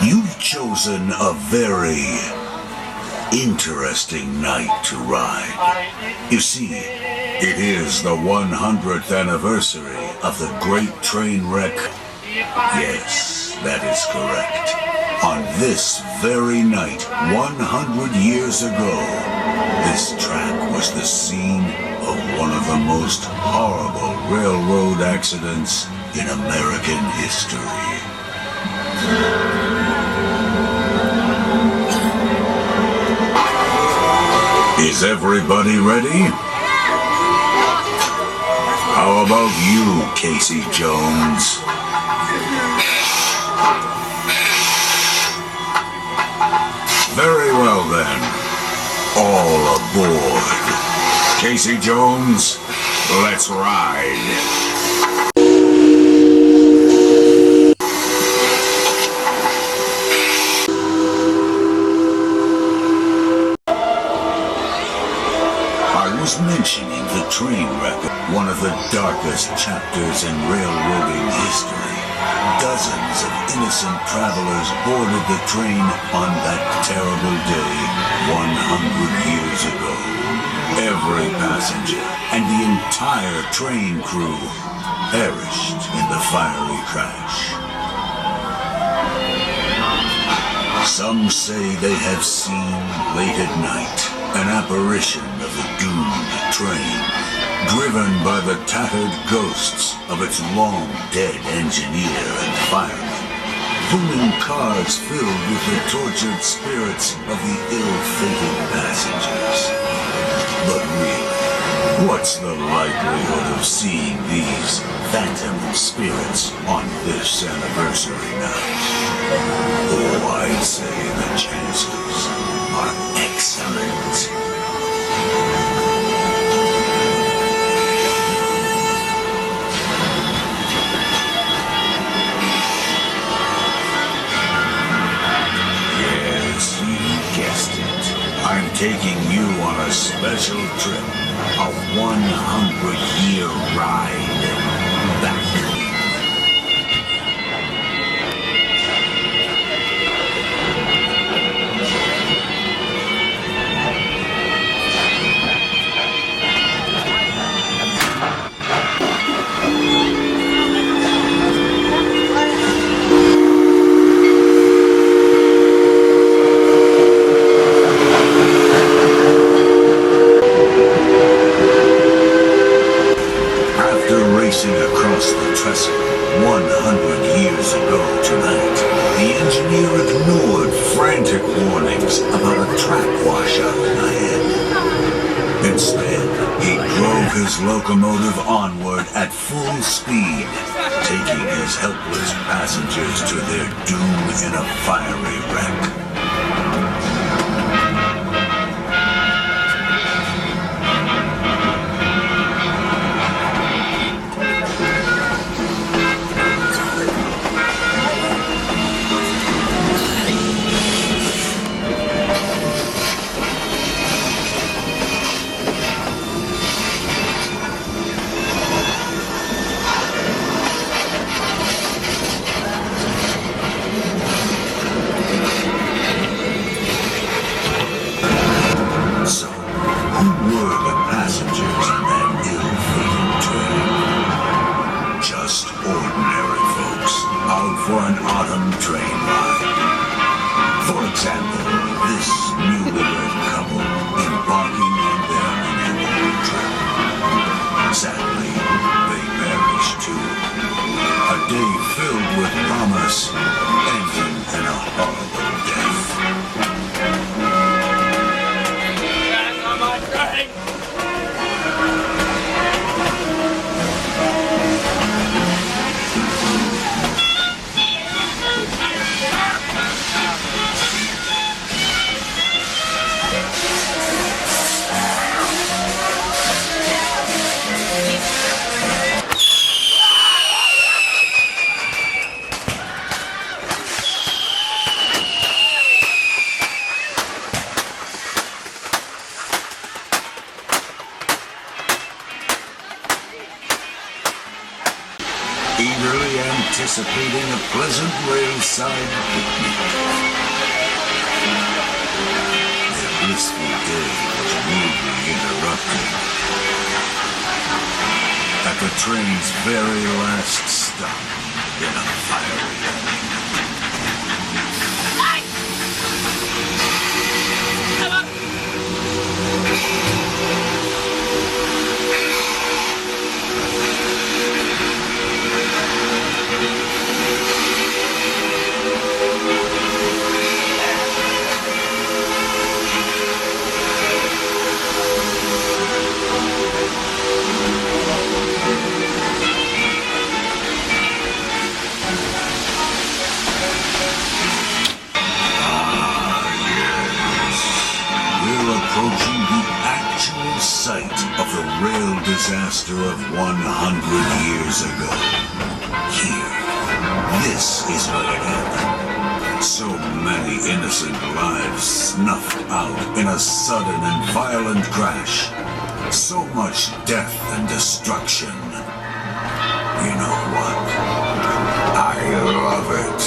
You've chosen a very interesting night to ride. You see, it is the 100th anniversary of the Great Train Wreck. Yes, that is correct. On this very night, 100 years ago, this track was the scene of one of the most horrible railroad accidents in American history. Is everybody ready? How about you, Casey Jones? Very well then. All aboard. Casey Jones, let's ride. Mentioning the train wreck, one of the darkest chapters in railroading history. Dozens of innocent travelers boarded the train on that terrible day 100 years ago. Every passenger and the entire train crew perished in the fiery crash. Some say they have seen late at night an apparition of the doomed train, driven by the tattered ghosts of its long-dead engineer and fireman, pulling cars filled with the tortured spirits of the ill-fated passengers. But really, what's the likelihood of seeing these phantom spirits on this anniversary night? Oh, I'd say the chances are excellent. Yes, you guessed it. I'm taking you on a special trip, a 100-year ride back. Across the trestle 100 years ago tonight, the engineer ignored frantic warnings about a track washout ahead. Instead, he drove his locomotive onward at full speed, taking his helpless passengers to their doom in a fiery wreck. For an autumn train ride. For example, this newlywed couple embarking on their honeymoon trip. Sadly, they perished too. A day filled with promise, ending in a horrible death. That's on my train! anticipating a pleasant railside picnic. Their blissful day was rudely interrupted at the train's very last stop in a fiery ending. Approaching the actual site of the rail disaster of 100 years ago. Here, this is what had happened. So many innocent lives snuffed out in a sudden and violent crash. So much death and destruction. You know what? I love it.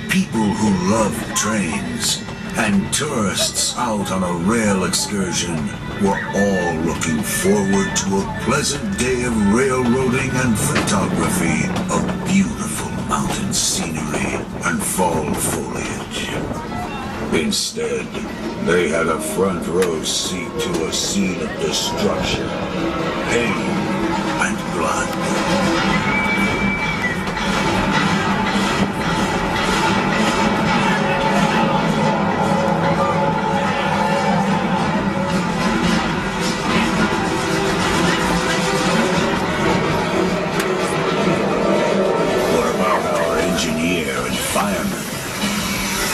People who love trains and tourists out on a rail excursion were all looking forward to a pleasant day of railroading and photography of beautiful mountain scenery and fall foliage. Instead, they had a front row seat to a scene of destruction, pain, and blood.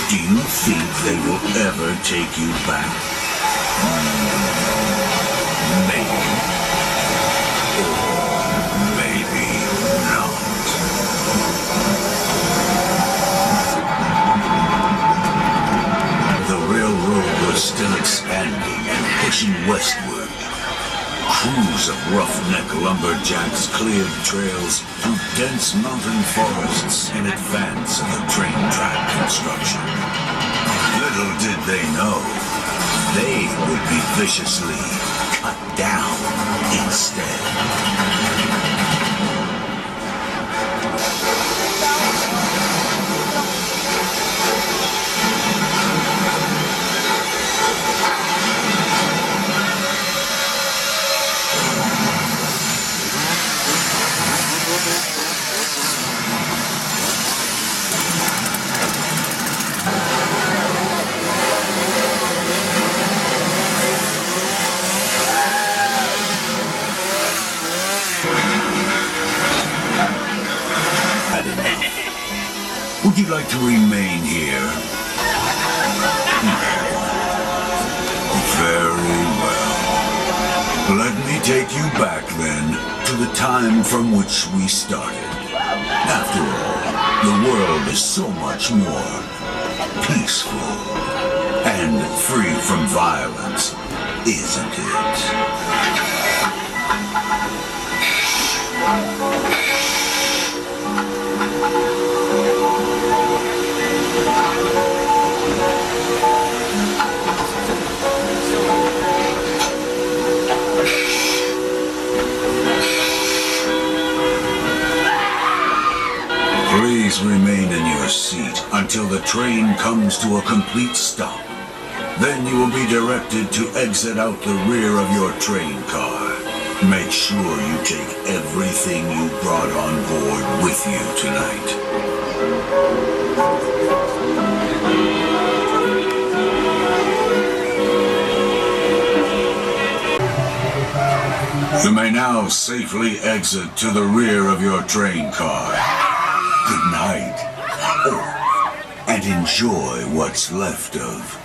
Do you think they will ever take you back? Maybe. Or maybe not. The railroad was still expanding and pushing westward. Crews of roughneck lumberjacks cleared trails through dense mountain forests in advance of the train track construction. Little did they know, they would be viciously cut down instead. Would you like to remain here? Very well. Let me take you back then to the time from which we started. After all, the world is so much more peaceful and free from violence, isn't it? Please remain in your seat until the train comes to a complete stop. Then you will be directed to exit out the rear of your train car. Make sure you take everything you brought on board with you tonight. You may now safely exit to the rear of your train car. Good night. Oh, and enjoy what's left of.